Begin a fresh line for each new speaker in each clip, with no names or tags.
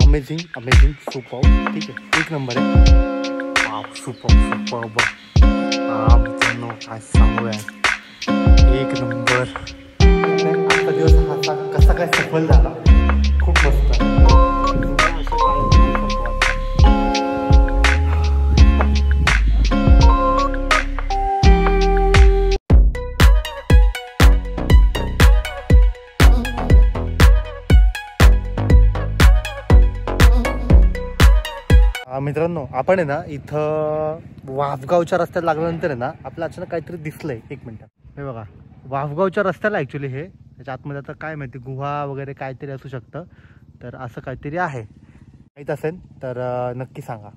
Amazing amazing super, ठीक आहे, एक नंबर आहे. वाव सुपर सुपर मित्रांनो काय सांगू यार, एक नंबर. आजचा दिवस हा कसा काय सफल झाला, खूप मस्त. मित्रांनो आपण आहे ना इथं वाफगावच्या रस्त्यात लागल्यानंतर आहे ना आपलं अचानक काहीतरी दिसलंय. एक मिनिट, हे बघा वाफगावच्या रस्त्याला ॲक्च्युली हे त्याच्या आतमध्ये आता काय माहिती गुहा वगैरे काहीतरी असू शकतं. तर असं काहीतरी आहे, माहीत असेल तर नक्की सांगा.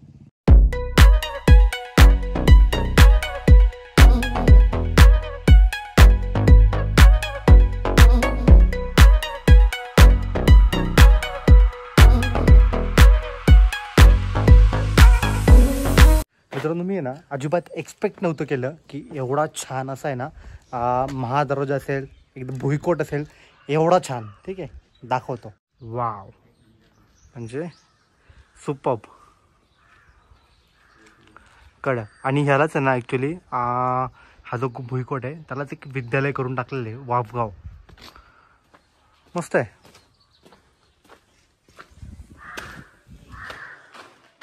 मित्रांनो मी आहे ना अजिबात एक्सपेक्ट नव्हतं केलं की एवढा छान असा आहे ना महादरवाजा असेल, एकदम भुईकोट असेल, एवढा छान. ठीक आहे, दाखवतो. वाव म्हणजे सुपर्ब कड. आणि ह्यालाच आहे ना ॲक्च्युली हा जो भुईकोट आहे त्यालाच एक विद्यालय करून टाकलेलं आहे वाफगाव. मस्त आहे.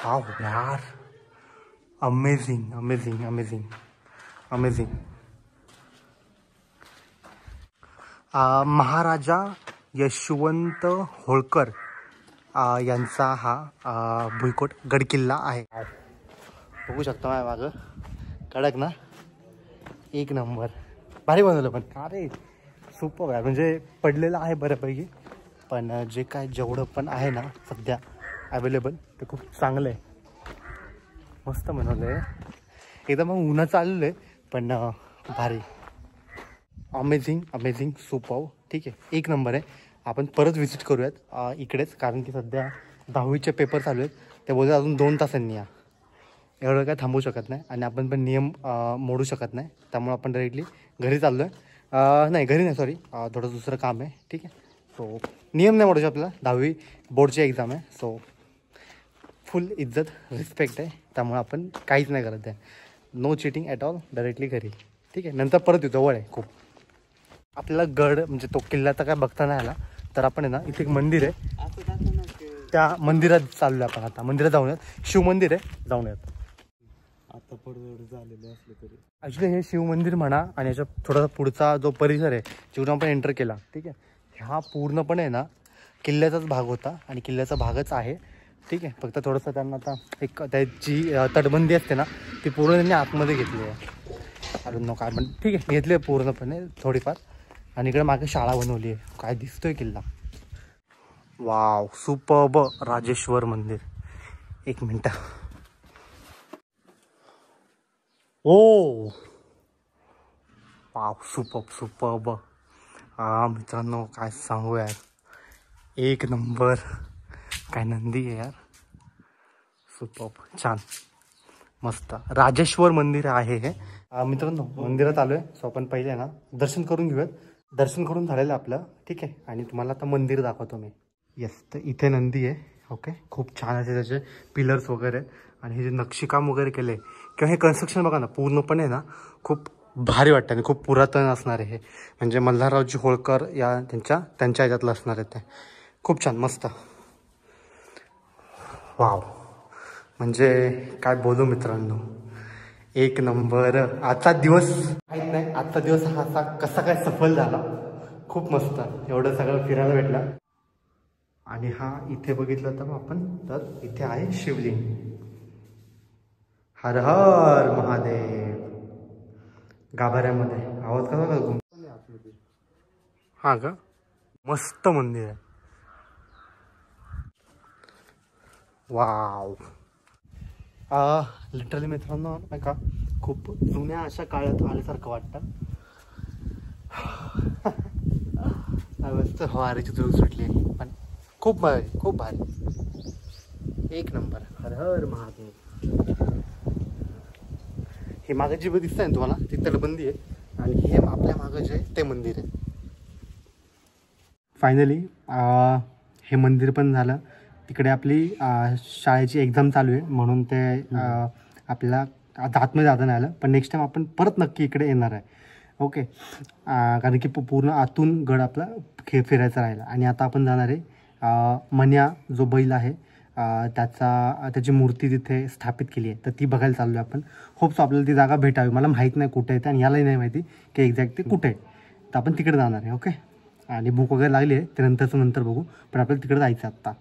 वाव यार, अमेझिंग अमेझिंग अमेझिंग अमेझिंग. महाराजा यशवंत होळकर यांचा हा भुईकोट गडकिल्ला आहे. बघू शकता माझ्या मागं, कडक ना, एक नंबर. भारी बनवलं पण. अरे सुपर आहे, म्हणजे पडलेलं आहे बऱ्यापैकी, पण जे काय जेवढं पण आहे ना सध्या अवेलेबल ते खूप चांगलं आहे. मस्त बनवलं आहे एकदम. मग उन्हाचं चाललं आहे पण भारी. अमेझिंग अमेझिंग सुपर, ठीक आहे, एक नंबर आहे. आपण परत व्हिजिट करूयात इकडेच, कारण की सध्या 10वीचे पेपर चालू आहेत. ते बोलतात अजून 2 तासांनी या, एवढं काय थांबवू शकत नाही आणि आपण पण नियम मोडू शकत नाही. त्यामुळे आपण डायरेक्टली घरी चाललो आहे. नाही घरी नाही, सॉरी, थोडं दुसरं काम आहे. ठीक आहे, सो नियम नाही मोडायचे आपल्याला. 10वी बोर्डची एक्झाम आहे, सो फुल इज्जत रिस्पेक्ट आहे. त्यामुळे आपण काहीच नाही करत आहे. No cheating at all, directly घरी. ठीक आहे, नंतर परत येतो. जवळ आहे खूप आपल्याला गड, म्हणजे तो किल्ला तर काय बघता नाही आला. तर आपण आहे ना इथे एक मंदिर आहे, त्या मंदिरात चाललो आहे आपण. आता मंदिरात जाऊन येत, शिवमंदिर आहे, जाऊन येत. आता पडवड झालेलं असलं तरी ॲक्च्युली हे शिवमंदिर म्हणा आणि याच्या थोडासा पुढचा जो परिसर आहे जिकडून आपण एंटर केला, ठीक आहे, हा पूर्णपणे आहे ना किल्ल्याचाच भाग होता आणि किल्ल्याचा भागच आहे. ठीक आहे, फक्त थोडंसं त्यांना आता एक त्याची तटबंदी असते ना ती पूर्ण त्यांनी आतमध्ये घेतली आहे. अजून काय पण ठीक आहे, घेतली आहे पूर्णपणे थोडीफार. आणि इकडे मागे शाळा बनवली आहे. काय दिसतोय किल्ला. Wow superb. राजेश्वर मंदिर. एक मिनटं. ओ वाव सुपर्ब सुपर्ब. मित्रांनो काय सांगू यार, एक नंबर. काय नंदी आहे यार, सुपर्ब, छान, मस्त. राजेश्वर मंदिर आहे हे. मित्रांनो मंदिरात आलो आहे, सो आपण पहिले ना दर्शन करून घेऊयात. दर्शन करून झालेलं आपलं. ठीक आहे, आणि तुम्हाला आता मंदिर दाखवतो मी. येस, तर इथे नंदी आहे. ओके, खूप छान असे त्याचे पिलर्स वगैरे आणि हे जे नक्षीकाम वगैरे केलं आहे किंवा हे कन्स्ट्रक्शन बघा ना, पूर्णपणे ना खूप भारी वाटतं आणि खूप पुरातन असणार आहे हे. म्हणजे मल्हाररावजी होळकर या त्यांच्या ह्याच्यातलं असणार आहे ते. खूप छान, मस्त. वाव, म्हणजे काय बोलू मित्रांनो, एक नंबर. आजचा दिवस माहीत नाही, आजचा दिवस हा कसा काय सफल झाला, खूप मस्त. एवढं सगळं फिरायला भेटलं. आणि हा इथे बघितलं तर आपण, तर इथे आहे शिवलिंग. हर हर महादेव. गाभाऱ्यामध्ये आवाज कसा का? हा का, मस्त मंदिर आहे. वाव. लिटरली मित्रांनो नाही का, खूप जुन्या अशा काळात आल्यासारखं वाटतं. मस्त हवारीची झुळ सुटली, पण खूप भारी, खूप भारी, एक नंबर. हर हर महादेव. हे मागे जी दिसत आहे ना तुम्हाला, ती तटबंदी आहे आणि हे आपल्या मागं जे ते मंदिर आहे. फायनली हे मंदिर पण झालं, तिकडे आपली शाळेची एक्झाम चालू आहे म्हणून ते आपल्याला आता आतमध्ये जाता नाही आलं, पण नेक्स्ट टाइम आपण परत नक्की इकडे येणार आहे. ओके, कारण की पूर्ण आतून गड आपला फिरायचा राहिला. आणि आता आपण जाणार आहे मन्या जो बैल आहे त्याची मूर्ती तिथे स्थापित केली आहे, तर ती बघायला चाललो आहे आपण. होप्स आपल्याला ती जागा भेटावी. मला माहीत नाही कुठे आहे आणि यालाही नाही माहिती की एक्झॅक्ट ते कुठे आहे, तर आपण तिकडे जाणार आहे. ओके, आणि भूक वगैरे लागली आहे ते नंतर बघू, पण आपल्याला तिकडे जायचं आत्ता.